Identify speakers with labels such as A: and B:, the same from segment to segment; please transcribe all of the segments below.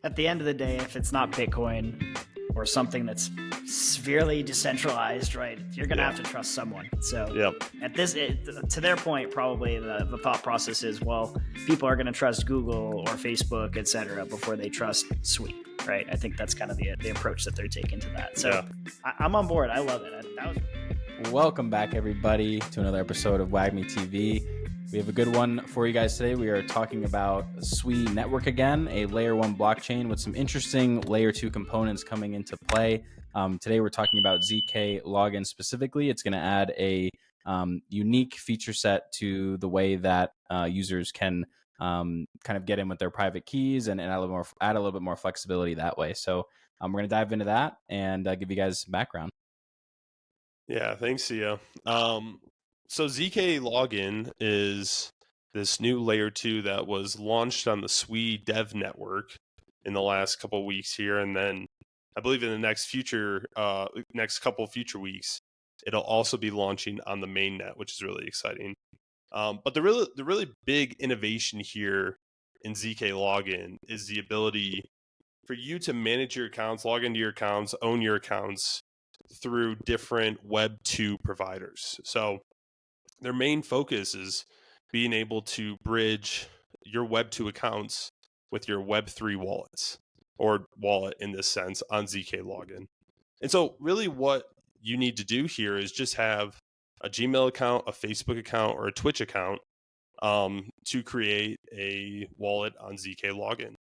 A: at the end of the day, if it's not Bitcoin or something that's severely decentralized, right, you're going to have to trust someone. So at this, to their point, probably the thought process is, well, people are going to trust Google or Facebook, et cetera, before they trust Sui, right? I think that's kind of the approach that they're taking to that. So I'm on board. I love it.
B: Welcome back, everybody, to another episode of WAGME TV. We have a good one for you guys today. We are talking about Sui Network again, a layer 1 blockchain with some interesting layer 2 components coming into play. Today we're talking about zkLogin specifically. It's going to add a unique feature set to the way that users can kind of get in with their private keys and add a little bit more flexibility that way. So we're going to dive into that and give you guys background.
C: Yeah, thanks, Sia. So zkLogin is this new layer 2 that was launched on the Sui dev network in the last couple of weeks here, and then I believe in the next couple of future weeks, it'll also be launching on the mainnet, which is really exciting. But the really big innovation here in zkLogin is the ability for you to manage your accounts, log into your accounts, own your accounts through different Web 2 providers. So their main focus is being able to bridge your Web 2 accounts with your Web 3 wallets, or wallet in this sense, on zkLogin. And so really what you need to do here is just have a Gmail account, a Facebook account, or a Twitch account to create a wallet on zkLogin.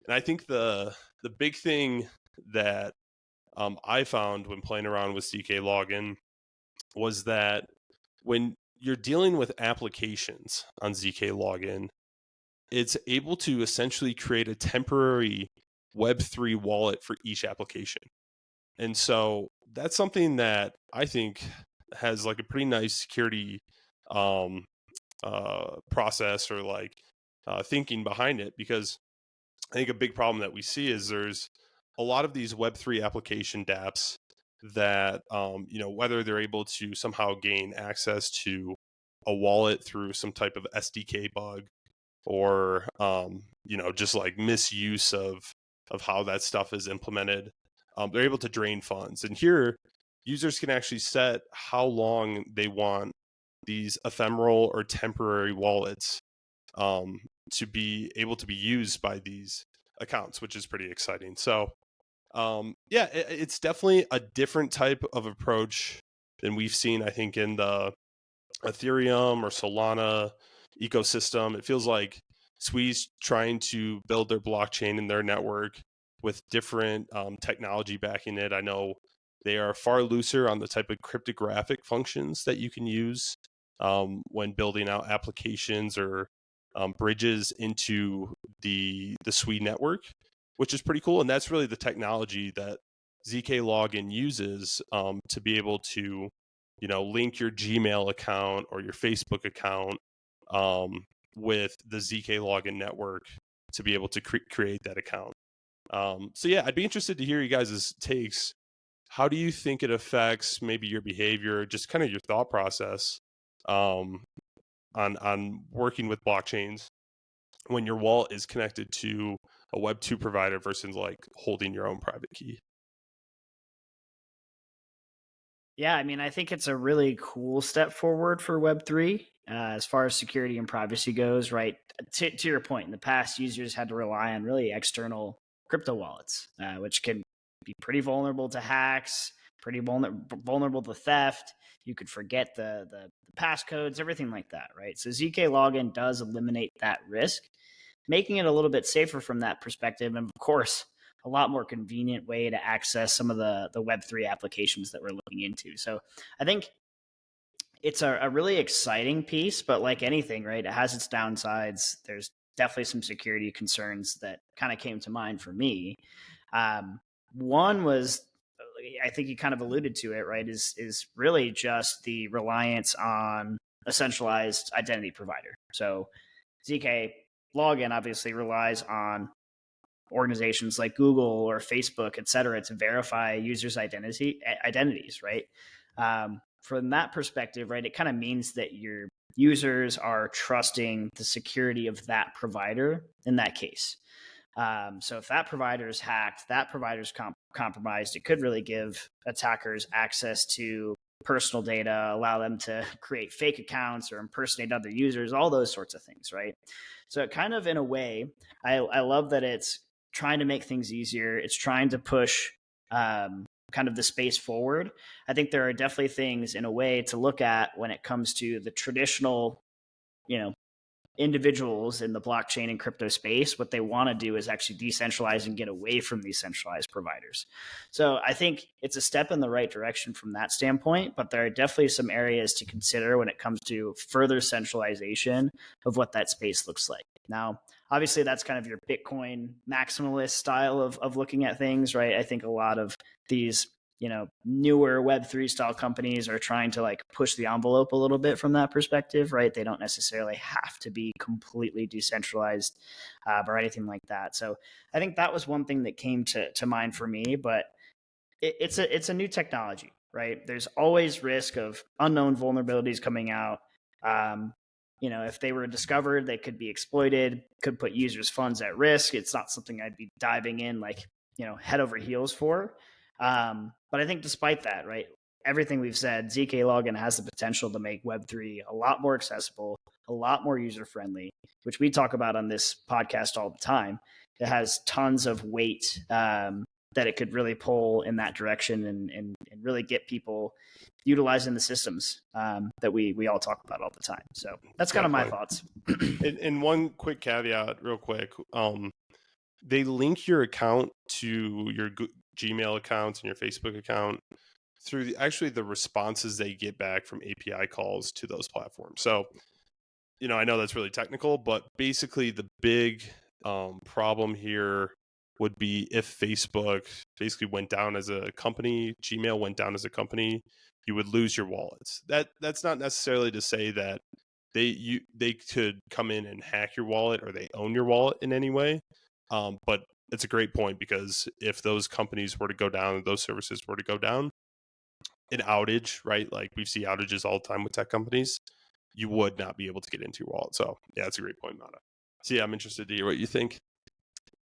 C: And I think the big thing that I found when playing around with zkLogin was that when you're dealing with applications on zkLogin, it's able to essentially create a temporary Web3 wallet for each application. And so that's something that I think has like a pretty nice security process or thinking behind it, because I think a big problem that we see is there's a lot of these Web3 application dApps that, whether they're able to somehow gain access to a wallet through some type of SDK bug or, just like misuse of how that stuff is implemented, they're able to drain funds. And here, users can actually set how long they want these ephemeral or temporary wallets to be able to be used by these accounts, which is pretty exciting. So it's definitely a different type of approach than we've seen, I think, in the Ethereum or Solana ecosystem. It feels like Sui's trying to build their blockchain and their network with different technology backing it. I know they are far looser on the type of cryptographic functions that you can use when building out applications or bridges into the Sui network, which is pretty cool. And that's really the technology that zkLogin uses to be able to, link your Gmail account or your Facebook account with the zkLogin network to be able to create that account. I'd be interested to hear you guys' takes. How do you think it affects maybe your behavior, just kind of your thought process on working with blockchains when your wallet is connected to a Web 2 provider versus like holding your own private key?
A: Yeah, I mean, I think it's a really cool step forward for Web3 as far as security and privacy goes, right? To your point, in the past, users had to rely on really external crypto wallets, which can be pretty vulnerable to hacks, pretty vulnerable to theft. You could forget the passcodes, everything like that, right? So zkLogin does eliminate that risk, making it a little bit safer from that perspective. And of course, a lot more convenient way to access some of the Web3 applications that we're looking into. So I think it's a really exciting piece, but like anything, right, it has its downsides. There's definitely some security concerns that kind of came to mind for me. One was, I think you kind of alluded to it, right, is really just the reliance on a centralized identity provider. So zkLogin obviously relies on organizations like Google or Facebook, et cetera, to verify users' identities, right? From that perspective, right, it kind of means that your users are trusting the security of that provider in that case. So if that provider is hacked, that provider's compromised, it could really give attackers access to personal data, allow them to create fake accounts or impersonate other users, all those sorts of things, right? So it kind of, in a way, I love that it's trying to make things easier. It's trying to push kind of the space forward. I think there are definitely things, in a way, to look at when it comes to the traditional, you know, individuals in the blockchain and crypto space. What they want to do is actually decentralize and get away from these centralized providers. So I think it's a step in the right direction from that standpoint, but there are definitely some areas to consider when it comes to further centralization of what that space looks like. Now, obviously, that's kind of your Bitcoin maximalist style of looking at things, right? I think a lot of these, newer Web3 style companies are trying to like push the envelope a little bit from that perspective, right? They don't necessarily have to be completely decentralized or anything like that. So I think that was one thing that came to mind for me, but it's a new technology, right? There's always risk of unknown vulnerabilities coming out. If they were discovered, they could be exploited, could put users' funds at risk. It's not something I'd be diving in like, head over heels for. But I think despite that, right, everything we've said, zkLogin has the potential to make Web3 a lot more accessible, a lot more user-friendly, which we talk about on this podcast all the time. It has tons of weight that it could really pull in that direction and really get people utilizing the systems that we all talk about all the time. So that's kind of my thoughts.
C: And one quick caveat, real quick. They link your account to your Gmail accounts and your Facebook account through the responses they get back from API calls to those platforms. So, I know that's really technical, but basically the big problem here would be if Facebook basically went down as a company, Gmail went down as a company, you would lose your wallets. That's not necessarily to say that they could come in and hack your wallet or they own your wallet in any way. But it's a great point, because if those companies were to go down, those services were to go down, an outage, right? Like we see outages all the time with tech companies, you would not be able to get into your wallet. So yeah, that's a great point, Mata. So yeah, I'm interested to hear what you think.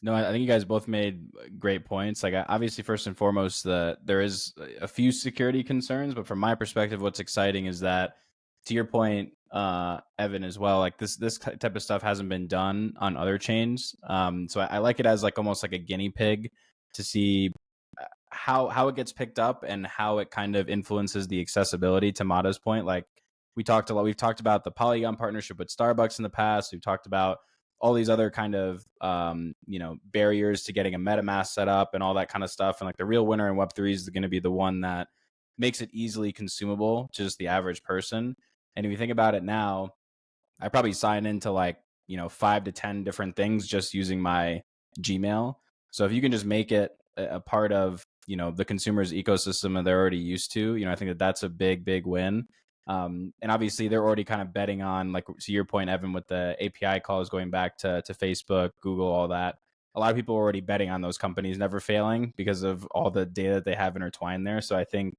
B: No, I think you guys both made great points. Like, obviously, first and foremost, there is a few security concerns, but from my perspective, what's exciting is that, to your point, Evan, as well, like this type of stuff hasn't been done on other chains. So I like it as like almost like a guinea pig to see how it gets picked up and how it kind of influences the accessibility. To Mata's point, like we've talked about the Polygon partnership with Starbucks in the past. We've talked about all these other kind of barriers to getting a MetaMask set up and all that kind of stuff. And like the real winner in Web3 is going to be the one that makes it easily consumable to just the average person. And if you think about it now, I probably sign into like 5 to 10 different things just using my Gmail. So if you can just make it a part of the consumer's ecosystem that they're already used to, I think that's a big win. And obviously they're already kind of betting on, like, to your point, Evan, with the API calls going back to Facebook, Google, all that. A lot of people are already betting on those companies never failing because of all the data that they have intertwined there. So I think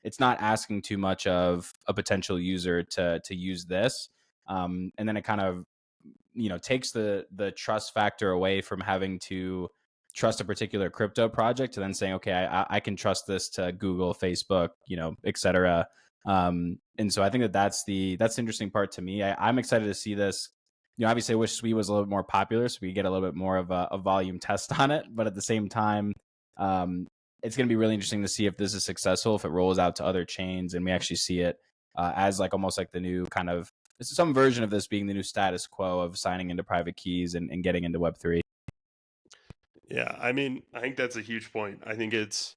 B: it's not asking too much of a potential user to use this. And then it kind of, takes the trust factor away from having to trust a particular crypto project to then saying, okay, I can trust this to Google, Facebook, et cetera. And so I think that's the interesting part to me. I'm excited to see this. Obviously I wish Sui was a little bit more popular so we get a little bit more of a volume test on it. But at the same time, it's going to be really interesting to see if this is successful, if it rolls out to other chains and we actually see it as like almost like the new kind of, some version of this being the new status quo of signing into private keys and getting into Web3.
C: Yeah, I mean, I think that's a huge point. I think it's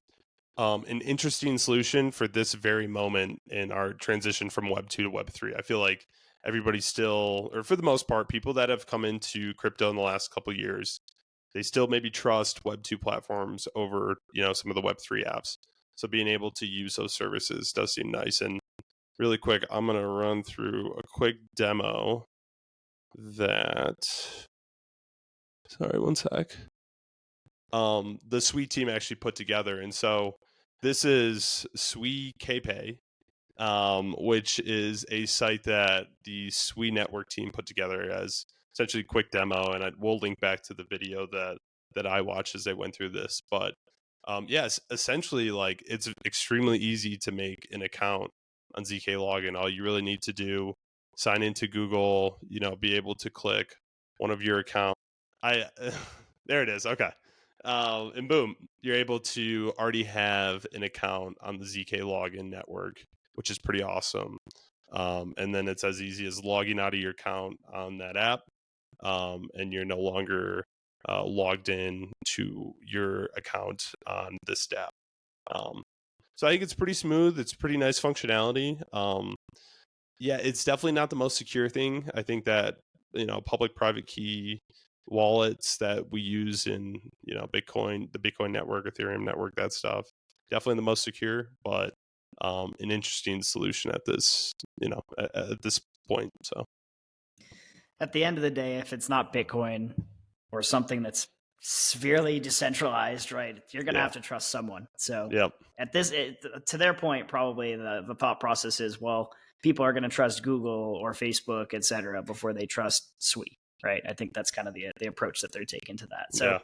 C: an interesting solution for this very moment in our transition from Web 2 to Web 3. I feel like everybody's still, or for the most part, people that have come into crypto in the last couple of years, they still maybe trust Web 2 platforms over, some of the Web 3 apps. So being able to use those services does seem nice. And really quick, I'm going to run through a quick demo that, sorry, one sec. The Sui team actually put together. And so this is Sui KPay, which is a site that the Sui network team put together as essentially a quick demo. And we'll link back to the video that that I watched as they went through this. But yes, essentially, like, it's extremely easy to make an account on zkLogin. All you really need to do, sign into Google, be able to click one of your accounts. There it is. Okay. And boom, you're able to already have an account on the zkLogin network, which is pretty awesome. And then it's as easy as logging out of your account on that app, and you're no longer logged in to your account on this app. So I think it's pretty smooth. It's pretty nice functionality. Yeah, it's definitely not the most secure thing. I think that, public-private key wallets that we use in, Bitcoin, the Bitcoin network, Ethereum network, that stuff, definitely the most secure, but an interesting solution at this, at this point. So
A: At the end of the day, if it's not Bitcoin or something that's severely decentralized, right, you're going to have to trust someone. So
C: yep.
A: at this, to their point, probably the thought process is, well, people are going to trust Google or Facebook, et cetera, before they trust Sui, right? I think that's kind of the approach that they're taking to that. So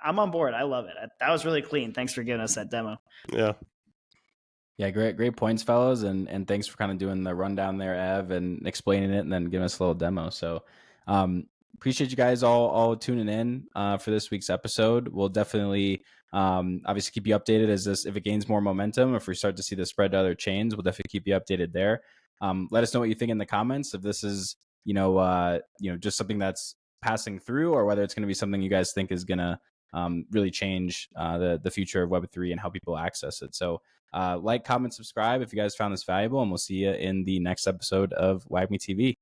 A: I'm on board. I love it. That was really clean. Thanks for giving us that demo.
B: Yeah, great points, fellows, and thanks for kind of doing the rundown there, Ev, and explaining it, and then giving us a little demo. So appreciate you guys all tuning in for this week's episode. We'll definitely obviously keep you updated if it gains more momentum. If we start to see this spread to other chains, we'll definitely keep you updated there. Let us know what you think in the comments, if this is just something that's passing through, or whether it's going to be something you guys think is going to really change the future of Web3 and how people access it. So like, comment, subscribe if you guys found this valuable, and we'll see you in the next episode of WAGMI TV.